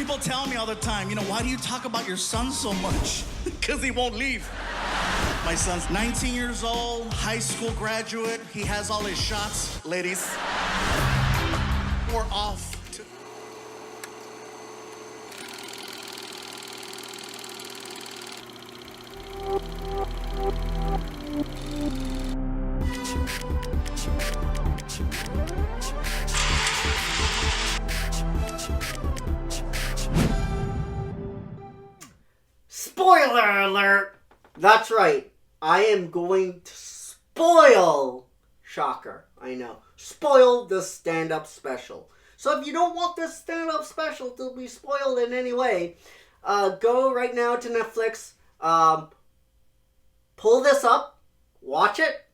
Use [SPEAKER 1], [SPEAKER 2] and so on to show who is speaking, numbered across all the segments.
[SPEAKER 1] People tell me all the time, why do you talk about your son so much? Because he won't leave. My son's 19 years old, high school graduate. He has all his shots, ladies. We're off to...
[SPEAKER 2] Spoiler alert! That's right. I am going to spoil, shocker, I know, spoil the stand-up special. So if you don't want this stand-up special to be spoiled in any way, go right now to Netflix, pull this up, watch it,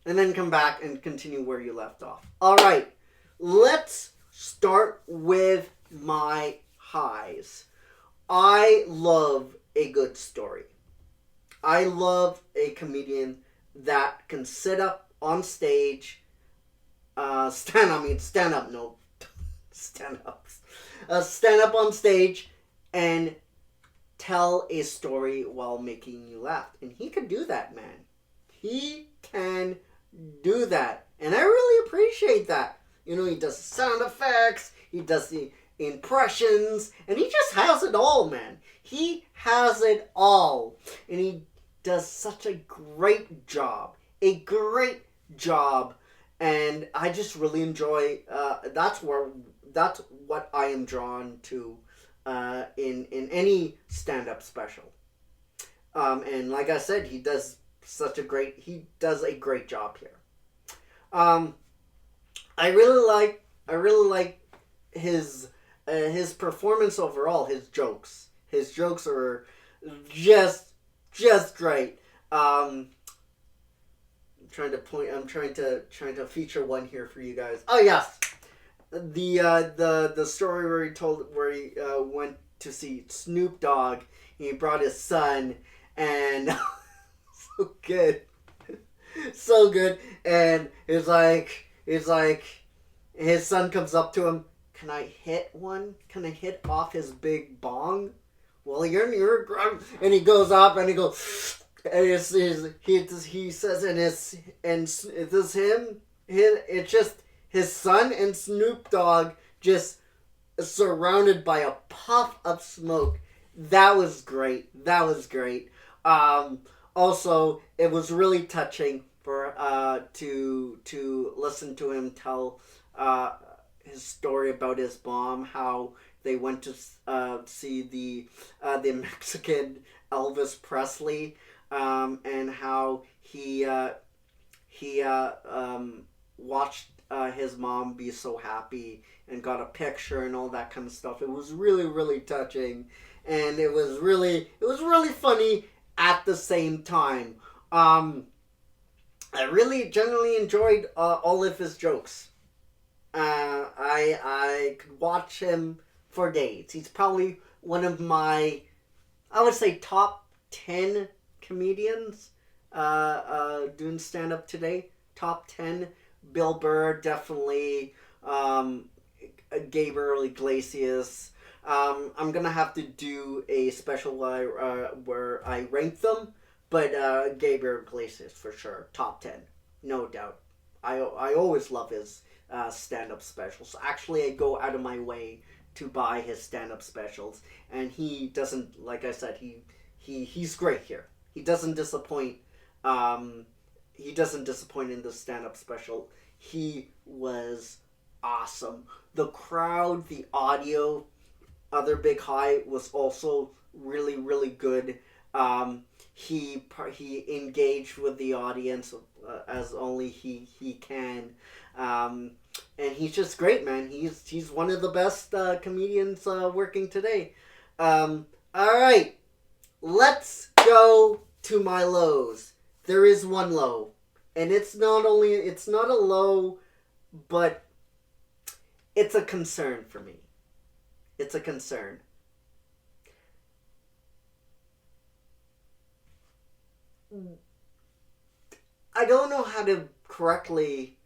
[SPEAKER 2] and then come back and continue where you left off. Alright, let's start with my highs. I love a good story. I love a comedian that can sit up on stage, stand up on stage and tell a story while making you laugh. And he can do that, man. He can do that. And I really appreciate that. He does sound effects, he does the impressions, and he just has it all, man. He has it all. And he does such a great job. And I just really enjoy, that's what I am drawn to in any stand-up special. And like I said, he does a great job here. I really like his performance overall. His jokes are just great. I'm trying to feature one here for you guys. Oh yes, the story where he went to see Snoop Dogg. He brought his son, and so good, so good. And it's like his son comes up to him. Can I hit one? Can I hit off his big bong? Well, you're and he goes up and he goes, and he says, it's just his son and Snoop Dogg just surrounded by a puff of smoke. That was great. Also, it was really touching for to listen to him tell his story about his mom, how they went to see the Mexican Elvis Presley, and how he watched his mom be so happy and got a picture and all that kind of stuff. It was really, really touching, and it was really funny at the same time. I really generally enjoyed all of his jokes. I could watch him for days. He's probably one of my, I would say, top 10 comedians doing stand-up today. Top 10. Bill Burr, definitely. Gabriel, Iglesias. I'm going to have to do a special where I rank them. But Gabriel Iglesias, for sure. Top 10. No doubt. I always love his stand-up specials. Actually, I go out of my way to buy his stand-up specials, and he doesn't, like I said, he's great here. He doesn't disappoint. He doesn't disappoint in the stand-up special. He was awesome. The crowd, the audio, other big high was also really, really good. He engaged with the audience as only he can. And he's just great, man. He's one of the best comedians working today. All right, let's go to my lows. There is one low, and it's not a low, but it's a concern for me. It's a concern. I don't know how to correctly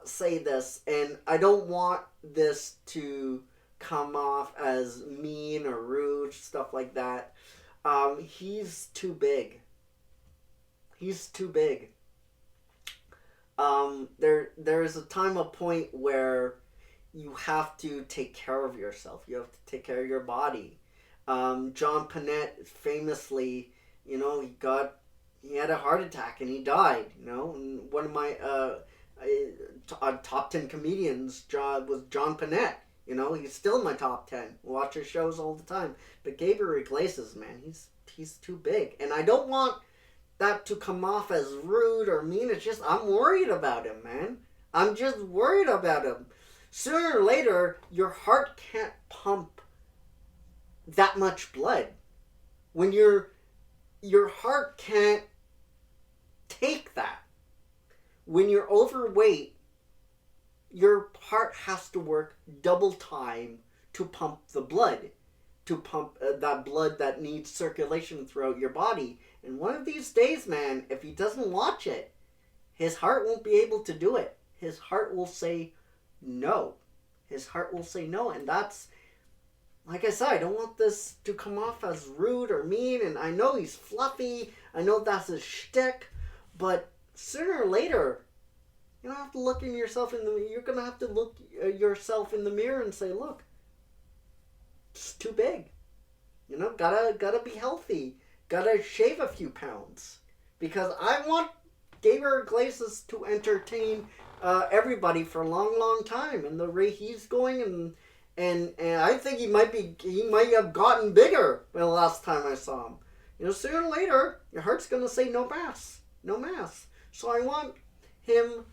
[SPEAKER 2] say this, and I don't want this to come off as mean or rude, stuff like that. He's too big. He's too big. There's a point where you have to take care of yourself. You have to take care of your body. John Panette famously, he had a heart attack and he died. And one of my top 10 comedians was John Panette. He's still in my top 10. Watch his shows all the time. But Gabriel Iglesias, man, he's too big, and I don't want that to come off as rude or mean. It's just I'm worried about him, man. I'm just worried about him. Sooner or later, your heart can't pump that much blood. When your heart can't take that. When you're overweight, your heart has to work double time to pump the blood. To pump that blood that needs circulation throughout your body. And one of these days, man, if he doesn't watch it, his heart won't be able to do it. His heart will say no. His heart will say no. And that's, like I said, I don't want this to come off as rude or mean. And I know he's fluffy. I know that's his shtick. But sooner or later, you don't have to look in yourself in the. You're gonna have to look yourself in the mirror and say, look, it's too big. Gotta be healthy. Gotta shave a few pounds. Because I want Gabriel Iglesias to entertain everybody for a long, long time. And the rate he's going, and I think he might have gotten bigger the last time I saw him. Sooner or later, your heart's gonna say no mass. No mass. So I want him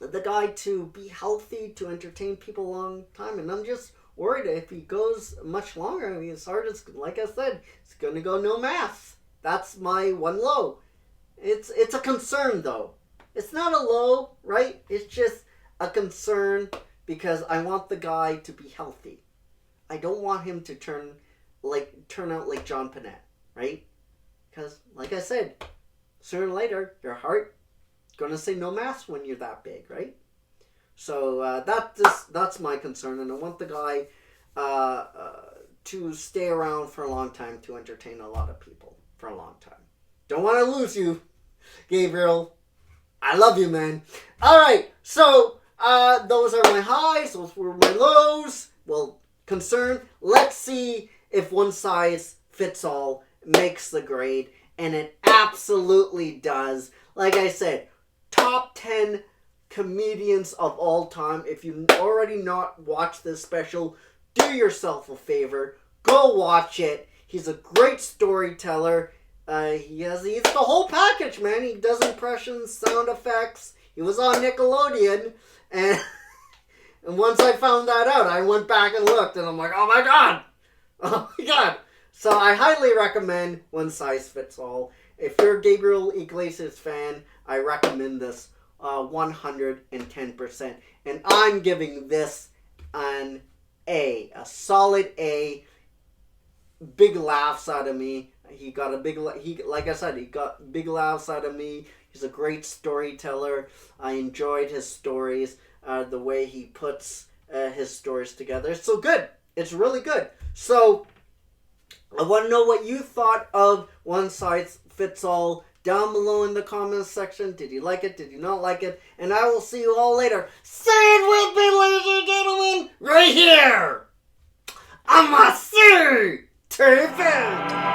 [SPEAKER 2] the guy to be healthy, to entertain people a long time. And I'm just worried if he goes much longer. His heart is, like I said, it's going to go no mass. That's my one low. It's a concern, though. It's not a low, right? It's just a concern because I want the guy to be healthy. I don't want him to turn out like John Panette, right? Because, like I said, sooner or later, your heart gonna say no mass when you're that big, right? So that's my concern, and I want the guy to stay around for a long time to entertain a lot of people for a long time. Don't want to lose you, Gabriel. I love you, man. All right, so those are my highs. Those were my lows. Well, concern. Let's see if one size fits all makes the grade, and it absolutely does. Like I said, top 10 comedians of all time. If you already not watched this special, do yourself a favor. Go watch it. He's a great storyteller. He's the whole package, man. He does impressions, sound effects. He was on Nickelodeon. And, and once I found that out, I went back and looked. And I'm like, oh my God. Oh my God. So I highly recommend One Size Fits All. If you're a Gabriel Iglesias fan, I recommend this 110%. And I'm giving this an A. A solid A. Big laughs out of me. He got big laughs out of me. He's a great storyteller. I enjoyed his stories. The way he puts his stories together. It's so good. It's really good. So I want to know what you thought of One Size Fits All down below in the comments section. Did you like it? Did you not like it? And I will see you all later. Say it with me, ladies and gentlemen, right here on my TV.